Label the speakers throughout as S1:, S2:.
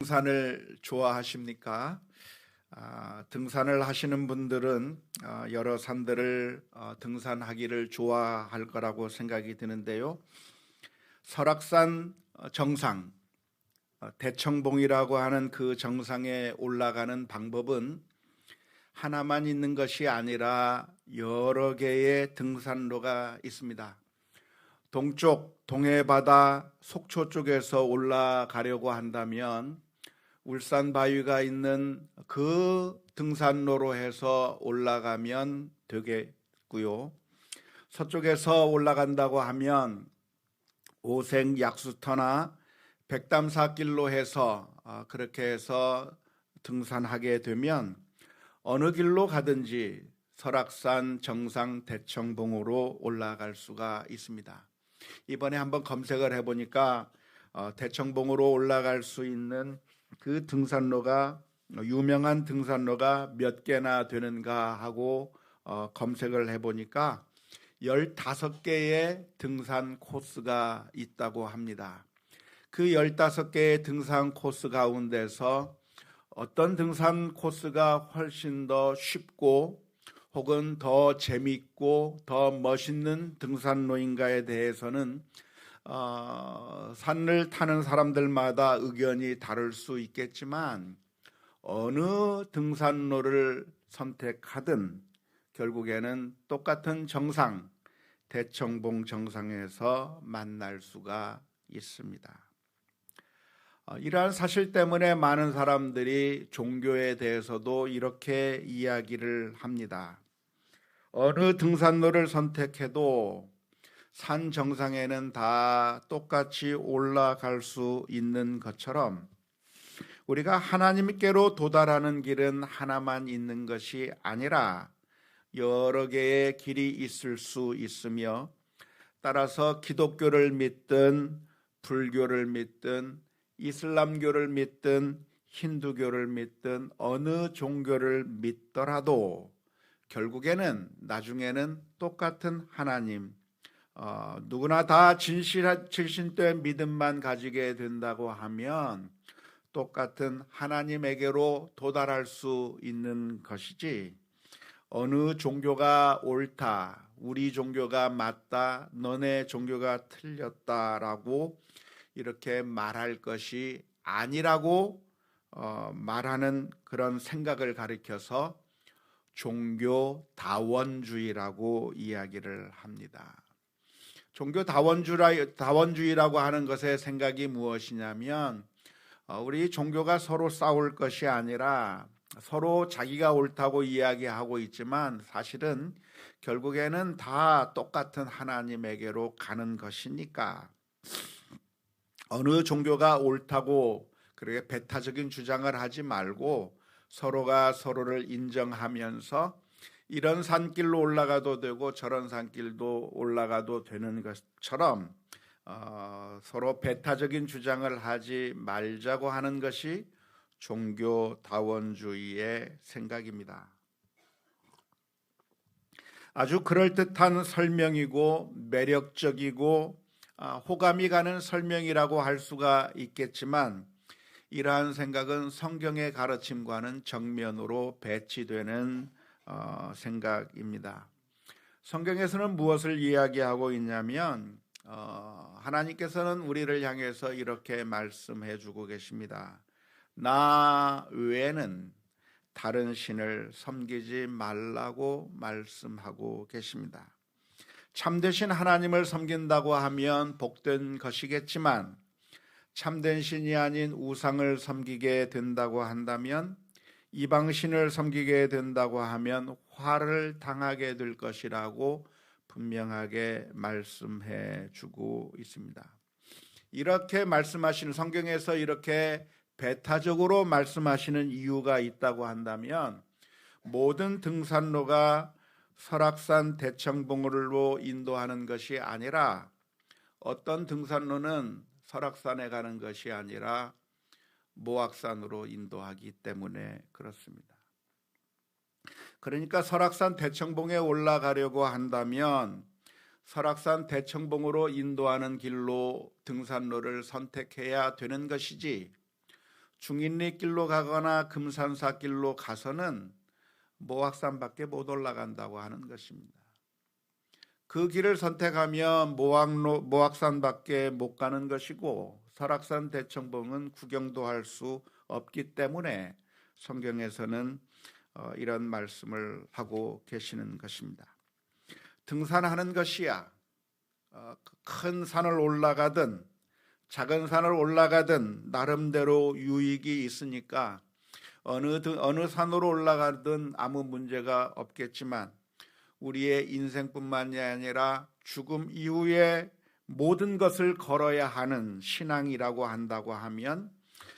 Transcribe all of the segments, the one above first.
S1: 등산을 좋아하십니까? 등산을 하시는 분들은 여러 산들을 등산하기를 좋아할 거라고 생각이 드는데요. 설악산 정상, 대청봉이라고 하는 그 정상에 올라가는 방법은 하나만 있는 것이 아니라 여러 개의 등산로가 있습니다. 동쪽 동해바다 속초 쪽에서 올라가려고 한다면 울산 바위가 있는 그 등산로로 해서 올라가면 되겠고요. 서쪽에서 올라간다고 하면 오색 약수터나 백담사길로 해서 그렇게 해서 등산하게 되면 어느 길로 가든지 설악산 정상 대청봉으로 올라갈 수가 있습니다. 이번에 한번 검색을 해보니까 대청봉으로 올라갈 수 있는 그 등산로가 유명한 등산로가 몇 개나 되는가 하고 검색을 해보니까 15개의 등산 코스가 있다고 합니다. 그 15개의 등산 코스 가운데서 어떤 등산 코스가 훨씬 더 쉽고 혹은 더 재미있고 더 멋있는 등산로인가에 대해서는 산을 타는 사람들마다 의견이 다를 수 있겠지만 어느 등산로를 선택하든 결국에는 똑같은 정상, 대청봉 정상에서 만날 수가 있습니다. 이러한 사실 때문에 많은 사람들이 종교에 대해서도 이렇게 이야기를 합니다. 어느 등산로를 선택해도 산 정상에는 다 똑같이 올라갈 수 있는 것처럼 우리가 하나님께로 도달하는 길은 하나만 있는 것이 아니라 여러 개의 길이 있을 수 있으며, 따라서 기독교를 믿든 불교를 믿든 이슬람교를 믿든 힌두교를 믿든 어느 종교를 믿더라도 결국에는 나중에는 똑같은 하나님, 누구나 다 질신된 믿음만 가지게 된다고 하면 똑같은 하나님에게로 도달할 수 있는 것이지, 어느 종교가 옳다, 우리 종교가 맞다, 너네 종교가 틀렸다라고 이렇게 말할 것이 아니라고 말하는 그런 생각을 가리켜서 종교 다원주의라고 이야기를 합니다. 종교 다원주의라고 하는 것의 생각이 무엇이냐면 우리 종교가 서로 싸울 것이 아니라 서로 자기가 옳다고 이야기하고 있지만 사실은 결국에는 다 똑같은 하나님에게로 가는 것이니까 어느 종교가 옳다고 그렇게 배타적인 주장을 하지 말고 서로가 서로를 인정하면서 이런 산길로 올라가도 되고 저런 산길도 올라가도 되는 것처럼 서로 배타적인 주장을 하지 말자고 하는 것이 종교다원주의의 생각입니다. 아주 그럴듯한 설명이고 매력적이고 호감이 가는 설명이라고 할 수가 있겠지만 이러한 생각은 성경의 가르침과는 정면으로 배치되는 생각입니다. 성경에서는 무엇을 이야기하고 있냐면 하나님께서는 우리를 향해서 이렇게 말씀해 주고 계십니다. 나 외에는 다른 신을 섬기지 말라고 말씀하고 계십니다. 참되신 하나님을 섬긴다고 하면 복된 것이겠지만 참된 신이 아닌 우상을 섬기게 된다고 한다면, 이방신을 섬기게 된다고 하면 화를 당하게 될 것이라고 분명하게 말씀해 주고 있습니다. 이렇게 말씀하시는, 성경에서 이렇게 배타적으로 말씀하시는 이유가 있다고 한다면 모든 등산로가 설악산 대청봉으로 인도하는 것이 아니라 어떤 등산로는 설악산에 가는 것이 아니라 모악산으로 인도하기 때문에 그렇습니다. 그러니까 설악산 대청봉에 올라가려고 한다면 설악산 대청봉으로 인도하는 길로 등산로를 선택해야 되는 것이지, 중인리 길로 가거나 금산사 길로 가서는 모악산밖에 못 올라간다고 하는 것입니다. 그 길을 선택하면 모악산밖에 못 가는 것이고 설악산 대청봉은 구경도 할 수 없기 때문에 성경에서는 이런 말씀을 하고 계시는 것입니다. 등산하는 것이야 큰 산을 올라가든 작은 산을 올라가든 나름대로 유익이 있으니까 어느 산으로 올라가든 아무 문제가 없겠지만 우리의 인생뿐만이 아니라 죽음 이후에 모든 것을 걸어야 하는 신앙이라고 한다고 하면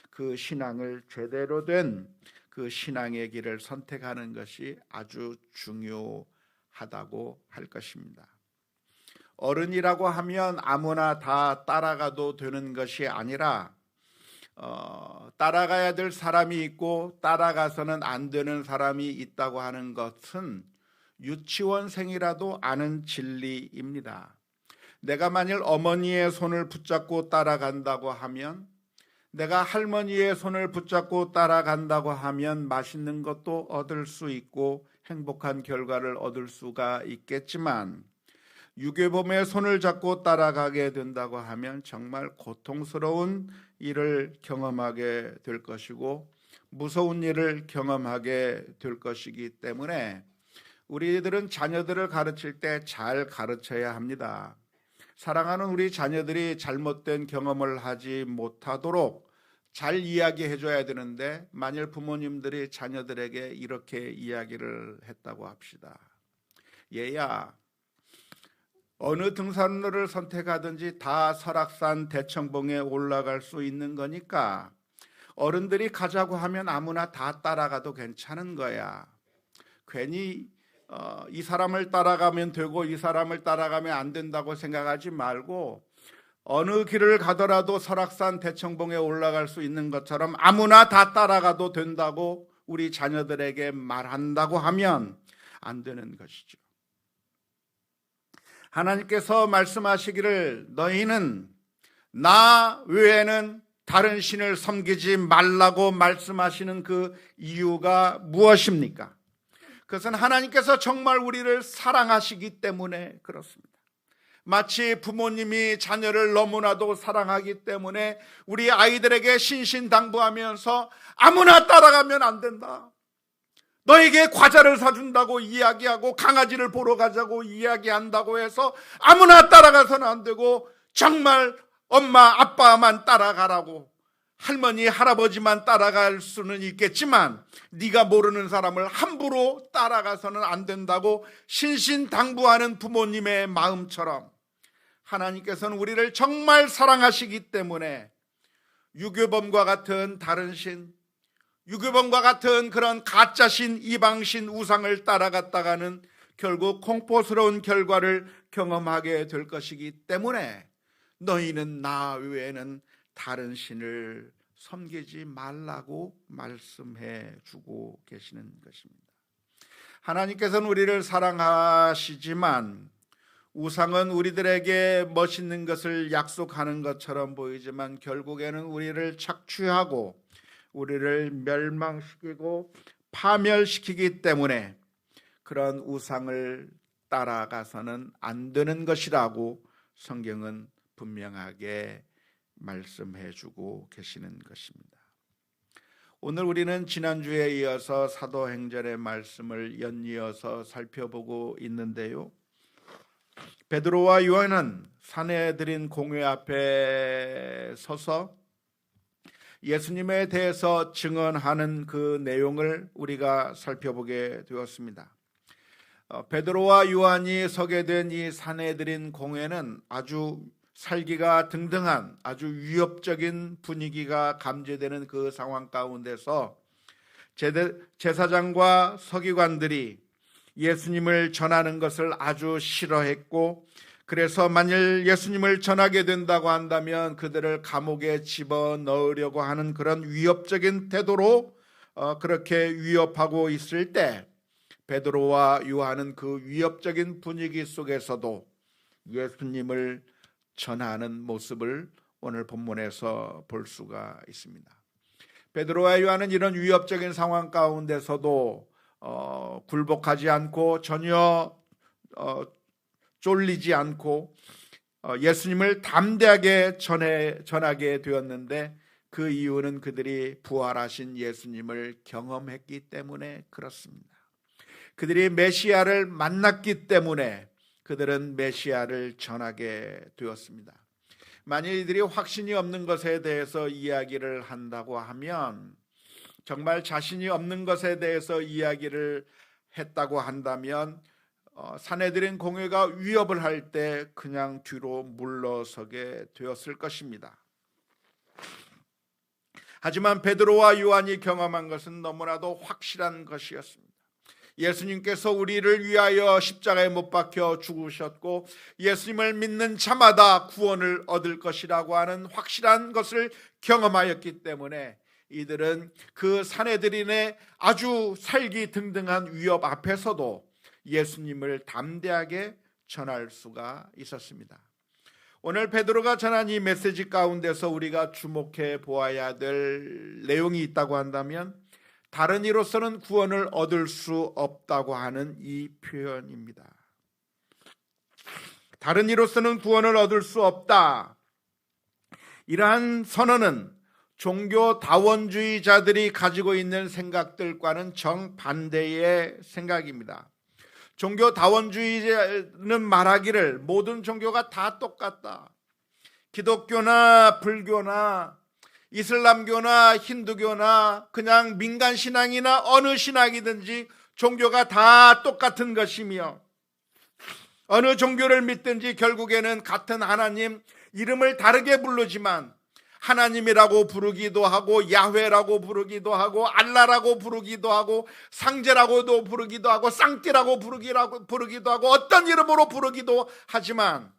S1: 그 신앙을 제대로 된 그 신앙의 길을 선택하는 것이 아주 중요하다고 할 것입니다. 어른이라고 하면 아무나 다 따라가도 되는 것이 아니라 따라가야 될 사람이 있고 따라가서는 안 되는 사람이 있다고 하는 것은 유치원생이라도 아는 진리입니다. 내가 만일 어머니의 손을 붙잡고 따라간다고 하면, 내가 할머니의 손을 붙잡고 따라간다고 하면 맛있는 것도 얻을 수 있고 행복한 결과를 얻을 수가 있겠지만, 유괴범의 손을 잡고 따라가게 된다고 하면 정말 고통스러운 일을 경험하게 될 것이고 무서운 일을 경험하게 될 것이기 때문에 우리들은 자녀들을 가르칠 때 잘 가르쳐야 합니다. 사랑하는 우리 자녀들이 잘못된 경험을 하지 못하도록 잘 이야기해 줘야 되는데, 만일 부모님들이 자녀들에게 이렇게 이야기를 했다고 합시다. 얘야, 어느 등산로를 선택하든지 다 설악산 대청봉에 올라갈 수 있는 거니까 어른들이 가자고 하면 아무나 다 따라가도 괜찮은 거야. 괜히 이 사람을 따라가면 되고 이 사람을 따라가면 안 된다고 생각하지 말고 어느 길을 가더라도 설악산 대청봉에 올라갈 수 있는 것처럼 아무나 다 따라가도 된다고 우리 자녀들에게 말한다고 하면 안 되는 것이죠. 하나님께서 말씀하시기를 너희는 나 외에는 다른 신을 섬기지 말라고 말씀하시는 그 이유가 무엇입니까? 그것은 하나님께서 정말 우리를 사랑하시기 때문에 그렇습니다. 마치 부모님이 자녀를 너무나도 사랑하기 때문에 우리 아이들에게 신신당부하면서 아무나 따라가면 안 된다. 너에게 과자를 사준다고 이야기하고 강아지를 보러 가자고 이야기한다고 해서 아무나 따라가서는 안 되고 정말 엄마 아빠만 따라가라고, 할머니 할아버지만 따라갈 수는 있겠지만 네가 모르는 사람을 함부로 따라가서는 안 된다고 신신당부하는 부모님의 마음처럼 하나님께서는 우리를 정말 사랑하시기 때문에 유교범과 같은 다른 신, 유교범과 같은 그런 가짜신, 이방신, 우상을 따라갔다가는 결국 공포스러운 결과를 경험하게 될 것이기 때문에 너희는 나 외에는 다른 신을 섬기지 말라고 말씀해 주고 계시는 것입니다. 하나님께서는 우리를 사랑하시지만 우상은 우리들에게 멋있는 것을 약속하는 것처럼 보이지만 결국에는 우리를 착취하고 우리를 멸망시키고 파멸시키기 때문에 그런 우상을 따라가서는 안 되는 것이라고 성경은 분명하게 말씀해 주고 계시는 것입니다. 오늘 우리는 지난주에 이어서 사도행전의 말씀을 연이어서 살펴보고 있는데요, 베드로와 요한은 사내들인 공회 앞에 서서 예수님에 대해서 증언하는 그 내용을 우리가 살펴보게 되었습니다. 베드로와 요한이 서게 된 이 사내들인 공회는 아주 살기가 등등한 아주 위협적인 분위기가 감지되는 그 상황 가운데서 제사장과 서기관들이 예수님을 전하는 것을 아주 싫어했고, 그래서 만일 예수님을 전하게 된다고 한다면 그들을 감옥에 집어넣으려고 하는 그런 위협적인 태도로 그렇게 위협하고 있을 때 베드로와 요한은 그 위협적인 분위기 속에서도 예수님을 전하는 모습을 오늘 본문에서 볼 수가 있습니다. 베드로와 요한은 이런 위협적인 상황 가운데서도 굴복하지 않고 전혀 쫄리지 않고 예수님을 담대하게 전하게 되었는데, 그 이유는 그들이 부활하신 예수님을 경험했기 때문에 그렇습니다. 그들이 메시아를 만났기 때문에 그들은 메시아를 전하게 되었습니다. 만일 이들이 확신이 없는 것에 대해서 이야기를 한다고 하면, 정말 자신이 없는 것에 대해서 이야기를 했다고 한다면 사내들인 공회가 위협을 할 때 그냥 뒤로 물러서게 되었을 것입니다. 하지만 베드로와 요한이 경험한 것은 너무나도 확실한 것이었습니다. 예수님께서 우리를 위하여 십자가에 못 박혀 죽으셨고 예수님을 믿는 자마다 구원을 얻을 것이라고 하는 확실한 것을 경험하였기 때문에 이들은 그 사내들인의 아주 살기 등등한 위협 앞에서도 예수님을 담대하게 전할 수가 있었습니다. 오늘 베드로가 전한 이 메시지 가운데서 우리가 주목해 보아야 될 내용이 있다고 한다면, 다른 이로서는 구원을 얻을 수 없다고 하는 이 표현입니다. 다른 이로서는 구원을 얻을 수 없다. 이러한 선언은 종교다원주의자들이 가지고 있는 생각들과는 정반대의 생각입니다. 종교다원주의자는 말하기를 모든 종교가 다 똑같다. 기독교나 불교나 이슬람교나 힌두교나 그냥 민간신앙이나 어느 신앙이든지 종교가 다 똑같은 것이며, 어느 종교를 믿든지 결국에는 같은 하나님, 이름을 다르게 부르지만 하나님이라고 부르기도 하고 야훼라고 부르기도 하고 알라라고 부르기도 하고 상제라고도 부르기도 하고 쌍띠라고 부르기도 하고 어떤 이름으로 부르기도 하지만,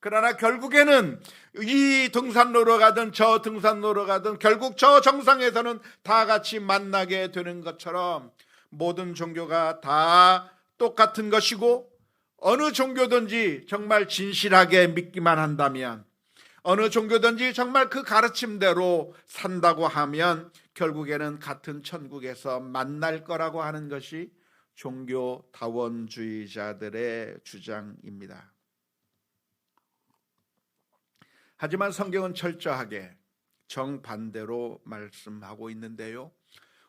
S1: 그러나 결국에는 이 등산로로 가든 저 등산로로 가든 결국 저 정상에서는 다 같이 만나게 되는 것처럼 모든 종교가 다 똑같은 것이고, 어느 종교든지 정말 진실하게 믿기만 한다면, 어느 종교든지 정말 그 가르침대로 산다고 하면 결국에는 같은 천국에서 만날 거라고 하는 것이 종교다원주의자들의 주장입니다. 하지만 성경은 철저하게 정반대로 말씀하고 있는데요,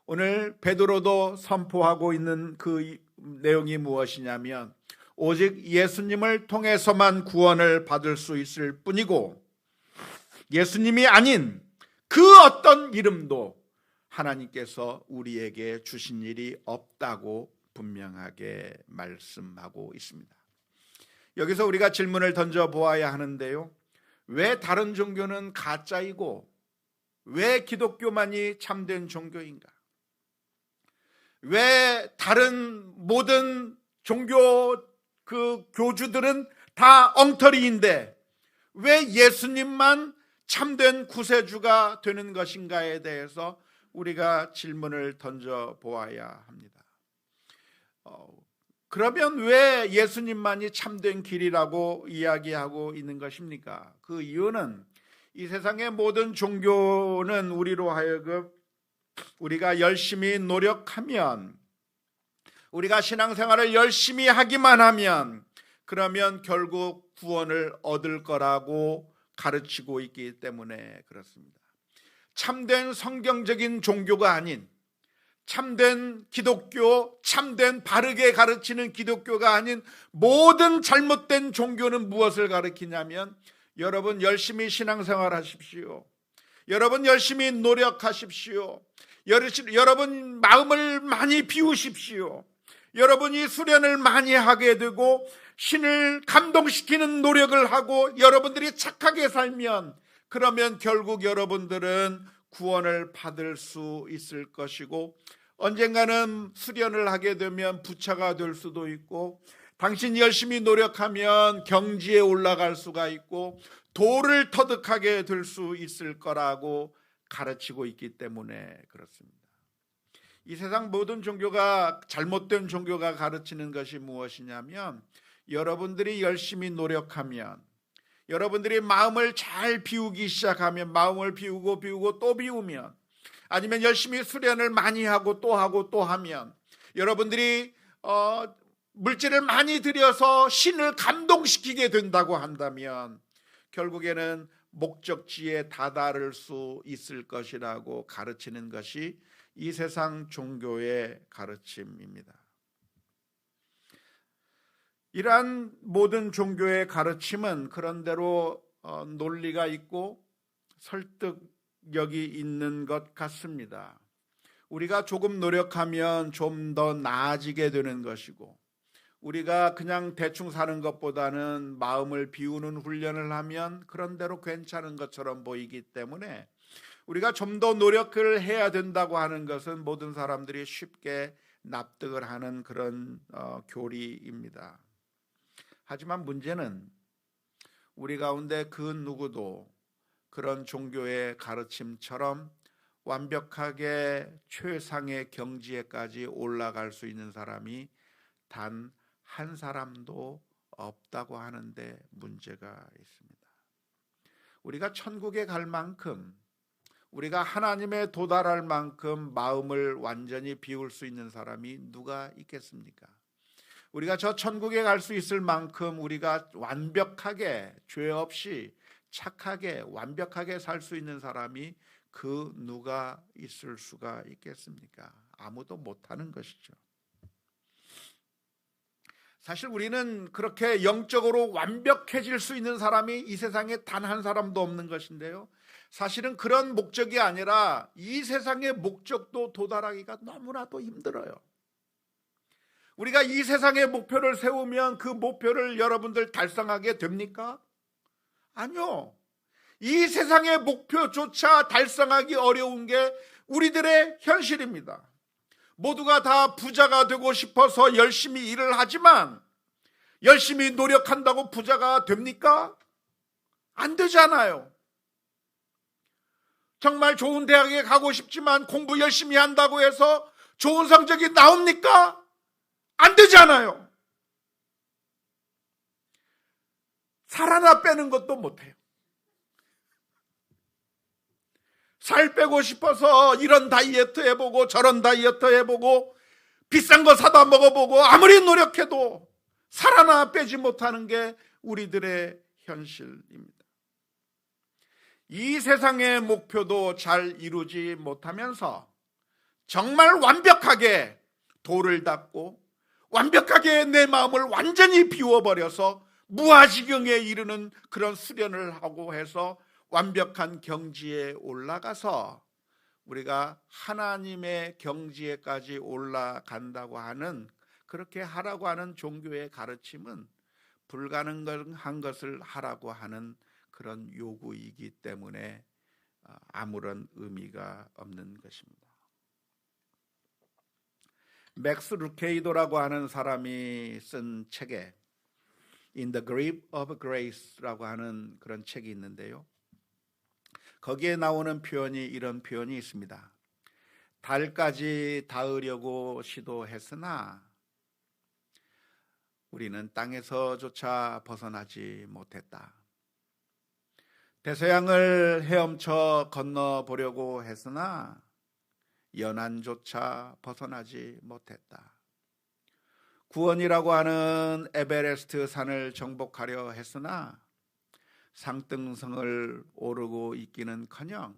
S1: 오늘 베드로도 선포하고 있는 그 내용이 무엇이냐면, 오직 예수님을 통해서만 구원을 받을 수 있을 뿐이고 예수님이 아닌 그 어떤 이름도 하나님께서 우리에게 주신 일이 없다고 분명하게 말씀하고 있습니다. 여기서 우리가 질문을 던져보아야 하는데요, 왜 다른 종교는 가짜이고 왜 기독교만이 참된 종교인가? 왜 다른 모든 종교 그 교주들은 다 엉터리인데 왜 예수님만 참된 구세주가 되는 것인가에 대해서 우리가 질문을 던져보아야 합니다. 그러면 왜 예수님만이 참된 길이라고 이야기하고 있는 것입니까? 그 이유는 이 세상의 모든 종교는 우리로 하여금 우리가 열심히 노력하면, 우리가 신앙생활을 열심히 하기만 하면 그러면 결국 구원을 얻을 거라고 가르치고 있기 때문에 그렇습니다. 참된 성경적인 종교가 아닌, 참된 기독교, 참된 바르게 가르치는 기독교가 아닌 모든 잘못된 종교는 무엇을 가르치냐면, 여러분 열심히 신앙생활 하십시오. 여러분 열심히 노력하십시오. 여러분 마음을 많이 비우십시오. 여러분이 수련을 많이 하게 되고 신을 감동시키는 노력을 하고 여러분들이 착하게 살면, 그러면 결국 여러분들은 구원을 받을 수 있을 것이고, 언젠가는 수련을 하게 되면 부처가 될 수도 있고, 당신이 열심히 노력하면 경지에 올라갈 수가 있고 도를 터득하게 될 수 있을 거라고 가르치고 있기 때문에 그렇습니다. 이 세상 모든 종교가, 잘못된 종교가 가르치는 것이 무엇이냐면, 여러분들이 열심히 노력하면, 여러분들이 마음을 잘 비우기 시작하면, 마음을 비우고 또 비우면, 아니면 열심히 수련을 많이 하고 또 하고 또 하면 여러분들이 물질을 많이 들여서 신을 감동시키게 된다고 한다면 결국에는 목적지에 다다를 수 있을 것이라고 가르치는 것이 이 세상 종교의 가르침입니다. 이러한 모든 종교의 가르침은 그런대로 논리가 있고 설득력이 있는 것 같습니다. 우리가 조금 노력하면 좀 더 나아지게 되는 것이고, 우리가 그냥 대충 사는 것보다는 마음을 비우는 훈련을 하면 그런대로 괜찮은 것처럼 보이기 때문에 우리가 좀 더 노력을 해야 된다고 하는 것은 모든 사람들이 쉽게 납득을 하는 그런 교리입니다. 하지만 문제는 우리 가운데 그 누구도 그런 종교의 가르침처럼 완벽하게 최상의 경지에까지 올라갈 수 있는 사람이 단 한 사람도 없다고 하는데 문제가 있습니다. 우리가 천국에 갈 만큼, 우리가 하나님에 도달할 만큼 마음을 완전히 비울 수 있는 사람이 누가 있겠습니까? 우리가 저 천국에 갈 수 있을 만큼 우리가 완벽하게, 죄 없이 착하게 완벽하게 살 수 있는 사람이 그 누가 있을 수가 있겠습니까? 아무도 못하는 것이죠. 사실 우리는 그렇게 영적으로 완벽해질 수 있는 사람이 이 세상에 단 한 사람도 없는 것인데요, 사실은 그런 목적이 아니라 이 세상의 목적도 도달하기가 너무나도 힘들어요. 우리가 이 세상의 목표를 세우면 그 목표를 여러분들 달성하게 됩니까? 아니요. 이 세상의 목표조차 달성하기 어려운 게 우리들의 현실입니다. 모두가 다 부자가 되고 싶어서 열심히 일을 하지만 열심히 노력한다고 부자가 됩니까? 안 되잖아요. 정말 좋은 대학에 가고 싶지만 공부 열심히 한다고 해서 좋은 성적이 나옵니까? 안 되잖아요. 살 하나 빼는 것도 못해요. 살 빼고 싶어서 이런 다이어트 해보고 저런 다이어트 해보고 비싼 거 사다 먹어보고 아무리 노력해도 살 하나 빼지 못하는 게 우리들의 현실입니다. 이 세상의 목표도 잘 이루지 못하면서 정말 완벽하게 도를 닦고 완벽하게 내 마음을 완전히 비워버려서 무아지경에 이르는 그런 수련을 하고 해서 완벽한 경지에 올라가서 우리가 하나님의 경지에까지 올라간다고 하는, 그렇게 하라고 하는 종교의 가르침은 불가능한 것을 하라고 하는 그런 요구이기 때문에 아무런 의미가 없는 것입니다. 맥스 루케이도라고 하는 사람이 쓴 책에 In the Grip of Grace라고 하는 그런 책이 있는데요, 거기에 나오는 표현이 이런 표현이 있습니다. 달까지 닿으려고 시도했으나 우리는 땅에서조차 벗어나지 못했다. 대서양을 헤엄쳐 건너보려고 했으나 연안조차 벗어나지 못했다. 구원이라고 하는 에베레스트 산을 정복하려 했으나 상등성을 오르고 있기는커녕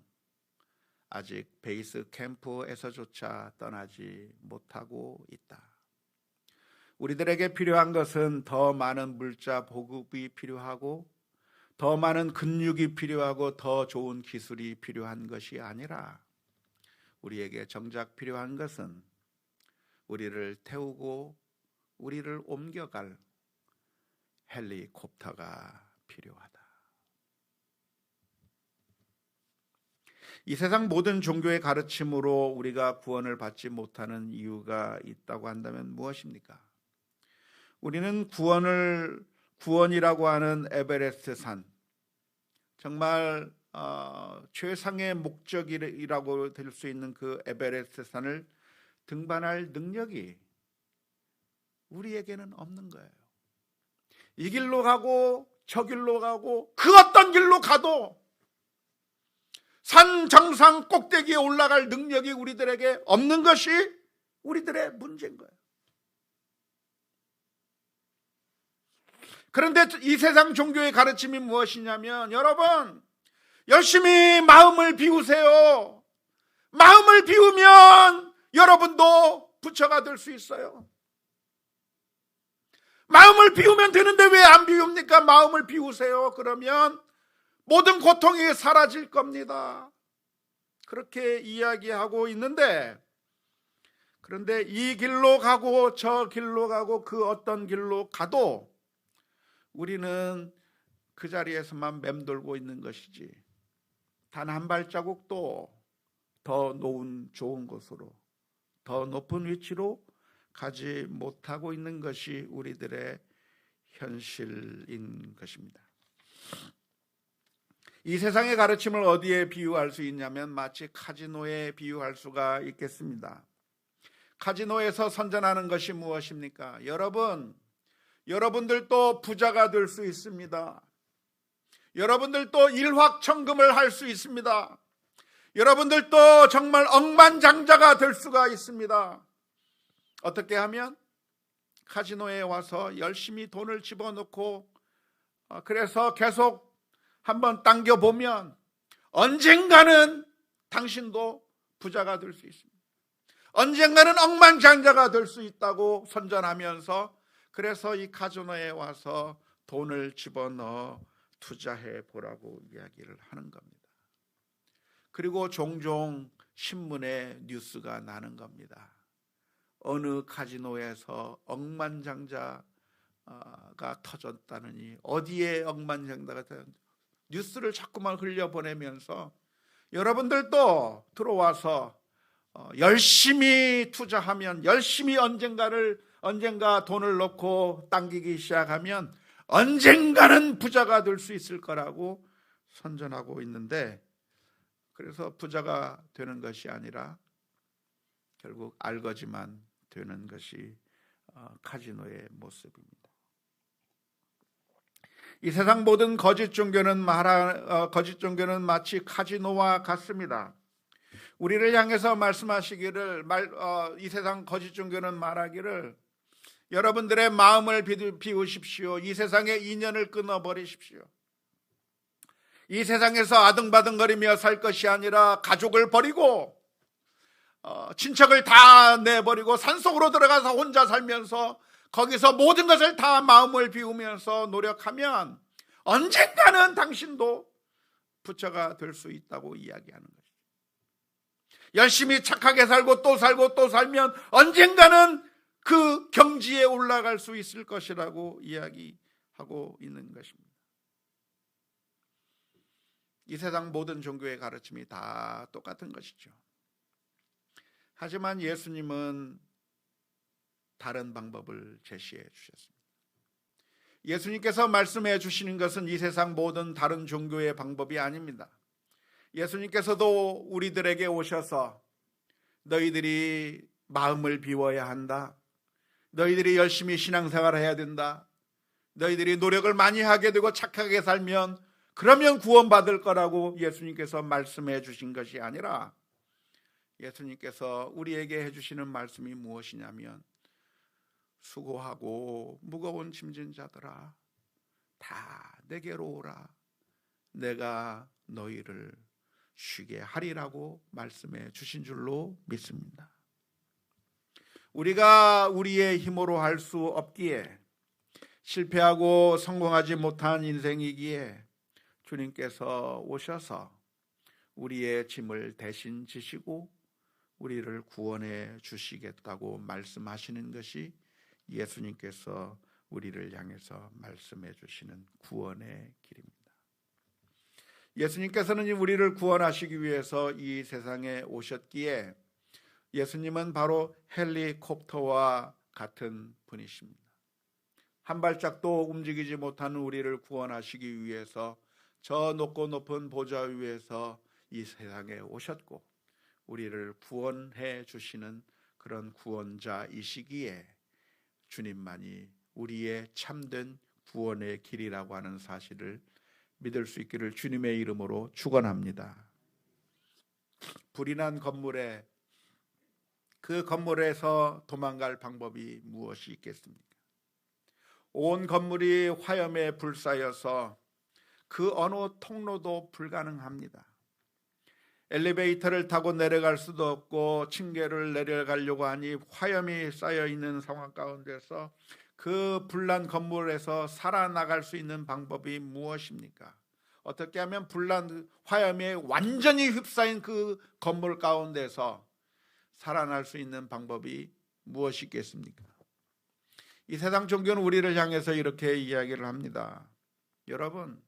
S1: 아직 베이스 캠프에서조차 떠나지 못하고 있다. 우리들에게 필요한 것은 더 많은 물자 보급이 필요하고 더 많은 근육이 필요하고 더 좋은 기술이 필요한 것이 아니라 우리에게 정작 필요한 것은 우리를 태우고 우리를 옮겨갈 헬리콥터가 필요하다. 이 세상 모든 종교의 가르침으로 우리가 구원을 받지 못하는 이유가 있다고 한다면 무엇입니까? 우리는 구원이라고 하는 에베레스트 산, 정말 최상의 목적이라고 될 수 있는 그 에베레스트 산을 등반할 능력이 우리에게는 없는 거예요. 이 길로 가고 저 길로 가고 그 어떤 길로 가도 산 정상 꼭대기에 올라갈 능력이 우리들에게 없는 것이 우리들의 문제인 거예요. 그런데 이 세상 종교의 가르침이 무엇이냐면, 여러분 열심히 마음을 비우세요. 마음을 비우면 여러분도 부처가 될 수 있어요. 마음을 비우면 되는데 왜 안 비웁니까? 마음을 비우세요. 그러면 모든 고통이 사라질 겁니다. 그렇게 이야기하고 있는데, 그런데 이 길로 가고 저 길로 가고 그 어떤 길로 가도 우리는 그 자리에서만 맴돌고 있는 것이지, 단 한 발자국도 더 좋은 곳으로, 더 높은 위치로 가지 못하고 있는 것이 우리들의 현실인 것입니다. 이 세상의 가르침을 어디에 비유할 수 있냐면 마치 카지노에 비유할 수가 있겠습니다. 카지노에서 선전하는 것이 무엇입니까? 여러분들도 부자가 될 수 있습니다. 여러분들도 일확천금을 할 수 있습니다. 여러분들도 정말 억만장자가 될 수가 있습니다. 어떻게 하면? 카지노에 와서 열심히 돈을 집어넣고, 그래서 계속 한번 당겨보면 언젠가는 당신도 부자가 될 수 있습니다. 언젠가는 억만장자가 될 수 있다고 선전하면서, 그래서 이 카지노에 와서 돈을 집어넣어 투자해 보라고 이야기를 하는 겁니다. 그리고 종종 신문에 뉴스가 나는 겁니다. 어느 카지노에서 억만장자가 터졌다느니, 어디에 억만장자가 터졌는지 뉴스를 자꾸만 흘려보내면서 여러분들도 들어와서 열심히 투자하면, 열심히 언젠가 돈을 넣고 당기기 시작하면 언젠가는 부자가 될 수 있을 거라고 선전하고 있는데, 그래서 부자가 되는 것이 아니라 결국 알거지만 되는 것이 카지노의 모습입니다. 이 세상 모든 거짓 종교는 마치 카지노와 같습니다. 우리를 향해서 말씀하시기를, 이 세상 거짓 종교는 말하기를, 여러분들의 마음을 비우십시오. 이 세상의 인연을 끊어버리십시오. 이 세상에서 아등바등거리며 살 것이 아니라 가족을 버리고 친척을 다 내버리고 산속으로 들어가서 혼자 살면서 거기서 모든 것을 다 마음을 비우면서 노력하면 언젠가는 당신도 부처가 될 수 있다고 이야기하는 것이죠. 열심히 착하게 살고 또 살고 또 살면 언젠가는 그 경지에 올라갈 수 있을 것이라고 이야기하고 있는 것입니다. 이 세상 모든 종교의 가르침이 다 똑같은 것이죠. 하지만 예수님은 다른 방법을 제시해 주셨습니다. 예수님께서 말씀해 주시는 것은 이 세상 모든 다른 종교의 방법이 아닙니다. 예수님께서도 우리들에게 오셔서 너희들이 마음을 비워야 한다. 너희들이 열심히 신앙생활을 해야 된다. 너희들이 노력을 많이 하게 되고 착하게 살면 그러면 구원받을 거라고 예수님께서 말씀해 주신 것이 아니라, 예수님께서 우리에게 해주시는 말씀이 무엇이냐면, 수고하고 무거운 짐진 자들아 다 내게로 오라. 내가 너희를 쉬게 하리라고 말씀해 주신 줄로 믿습니다. 우리가 우리의 힘으로 할 수 없기에, 실패하고 성공하지 못한 인생이기에 주님께서 오셔서 우리의 짐을 대신 지시고 우리를 구원해 주시겠다고 말씀하시는 것이 예수님께서 우리를 향해서 말씀해 주시는 구원의 길입니다. 예수님께서는 우리를 구원하시기 위해서 이 세상에 오셨기에, 예수님은 바로 헬리콥터와 같은 분이십니다. 한 발짝도 움직이지 못하는 우리를 구원하시기 위해서 저 높고 높은 보좌 위에서 이 세상에 오셨고 우리를 구원해 주시는 그런 구원자이시기에, 주님만이 우리의 참된 구원의 길이라고 하는 사실을 믿을 수 있기를 주님의 이름으로 축원합니다. 불이 난 건물에 그 건물에서 도망갈 방법이 무엇이 있겠습니까? 온 건물이 화염에 불싸여서 그 어느 통로도 불가능합니다. 엘리베이터를 타고 내려갈 수도 없고 층계를 내려가려고 하니 화염이 쌓여 있는 상황 가운데서 그 불난 건물에서 살아나갈 수 있는 방법이 무엇입니까? 어떻게 하면 불난 화염에 완전히 휩싸인 그 건물 가운데서 살아날 수 있는 방법이 무엇이 있겠습니까? 이 세상 종교는 우리를 향해서 이렇게 이야기를 합니다. 여러분,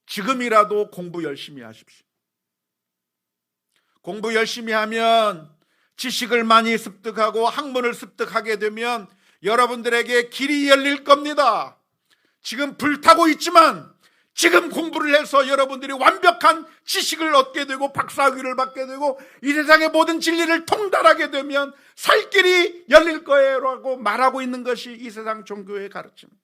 S1: 지금이라도 공부 열심히 하십시오. 공부 열심히 하면 지식을 많이 습득하고 학문을 습득하게 되면 여러분들에게 길이 열릴 겁니다. 지금 불타고 있지만 지금 공부를 해서 여러분들이 완벽한 지식을 얻게 되고 박사학위를 받게 되고 이 세상의 모든 진리를 통달하게 되면 살 길이 열릴 거예요 라고 말하고 있는 것이 이 세상 종교의 가르침입니다.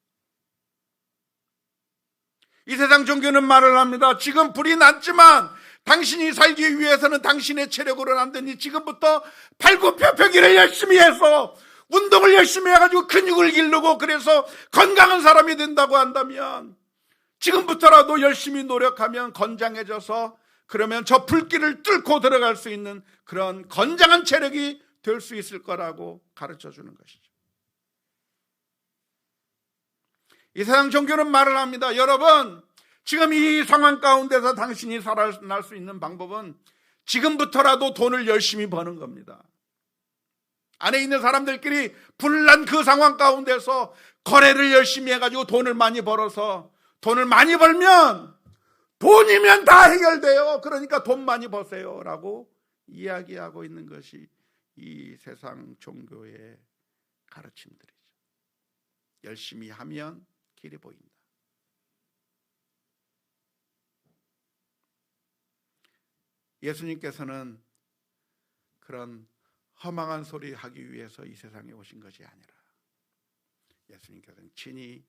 S1: 이 세상 종교는 말을 합니다. 지금 불이 났지만 당신이 살기 위해서는 당신의 체력으로는 안 되니 지금부터 팔굽혀펴기를 열심히 해서 운동을 열심히 해가지고 근육을 기르고 그래서 건강한 사람이 된다고 한다면 지금부터라도 열심히 노력하면 건장해져서 그러면 저 불길을 뚫고 들어갈 수 있는 그런 건장한 체력이 될 수 있을 거라고 가르쳐 주는 것이죠. 이 세상 종교는 말을 합니다. 여러분, 지금 이 상황 가운데서 당신이 살아날 수 있는 방법은 지금부터라도 돈을 열심히 버는 겁니다. 안에 있는 사람들끼리 불난 그 상황 가운데서 거래를 열심히 해가지고 돈을 많이 벌어서 돈을 많이 벌면 돈이면 다 해결돼요. 그러니까 돈 많이 버세요 라고 이야기하고 있는 것이 이 세상 종교의 가르침들이죠. 열심히 하면 길이 보인다. 예수님께서는 그런 허망한 소리 하기 위해서 이 세상에 오신 것이 아니라 예수님께서는 친히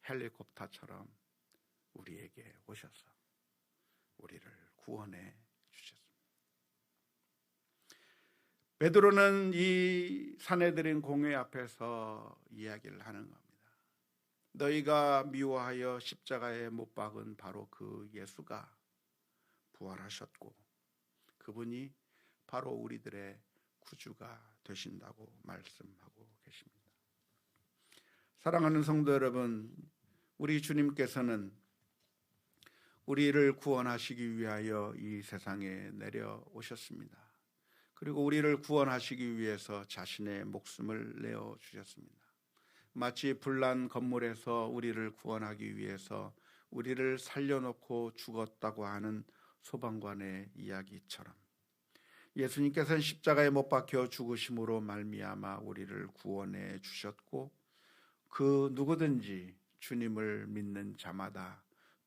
S1: 헬리콥터처럼 우리에게 오셔서 우리를 구원해 주셨습니다. 베드로는 이 사내들인 공회 앞에서 이야기를 하는 겁니다. 너희가 미워하여 십자가에 못 박은 바로 그 예수가 부활하셨고 그분이 바로 우리들의 구주가 되신다고 말씀하고 계십니다. 사랑하는 성도 여러분, 우리 주님께서는 우리를 구원하시기 위하여 이 세상에 내려오셨습니다. 그리고 우리를 구원하시기 위해서 자신의 목숨을 내어주셨습니다. 마치 불난 건물에서 우리를 구원하기 위해서 우리를 살려놓고 죽었다고 하는 소방관의 이야기처럼 예수님께서는 십자가에 못 박혀 죽으심으로 말미암아 우리를 구원해 주셨고 그 누구든지 주님을 믿는 자마다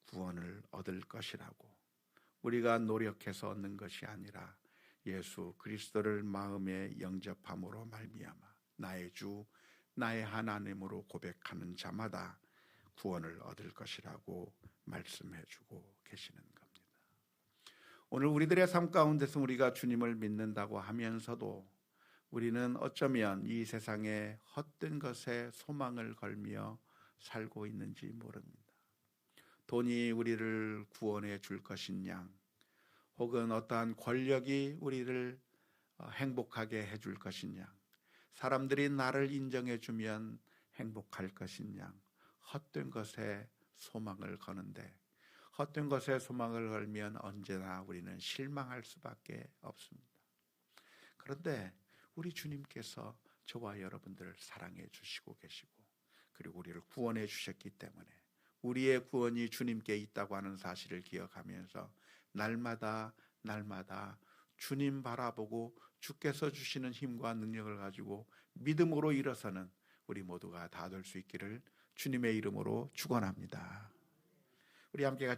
S1: 구원을 얻을 것이라고, 우리가 노력해서 얻는 것이 아니라 예수 그리스도를 마음에 영접함으로 말미암아 나의 주 나의 하나님으로 고백하는 자마다 구원을 얻을 것이라고 말씀해 주고 계시는 겁니다. 오늘 우리들의 삶 가운데서 우리가 주님을 믿는다고 하면서도 우리는 어쩌면 이 세상에 헛된 것에 소망을 걸며 살고 있는지 모릅니다. 돈이 우리를 구원해 줄 것인 양, 혹은 어떠한 권력이 우리를 행복하게 해줄 것인 양, 사람들이 나를 인정해 주면 행복할 것인 양, 헛된 것에 소망을 거는데 헛된 것에 소망을 걸면 언제나 우리는 실망할 수밖에 없습니다. 그런데 우리 주님께서 저와 여러분들을 사랑해 주시고 계시고 그리고 우리를 구원해 주셨기 때문에 우리의 구원이 주님께 있다고 하는 사실을 기억하면서 날마다 주님 바라보고 주께서 주시는 힘과 능력을 가지고 믿음으로 일어서는 우리 모두가 다 될 수 있기를 주님의 이름으로 축원합니다. 우리 함께 같이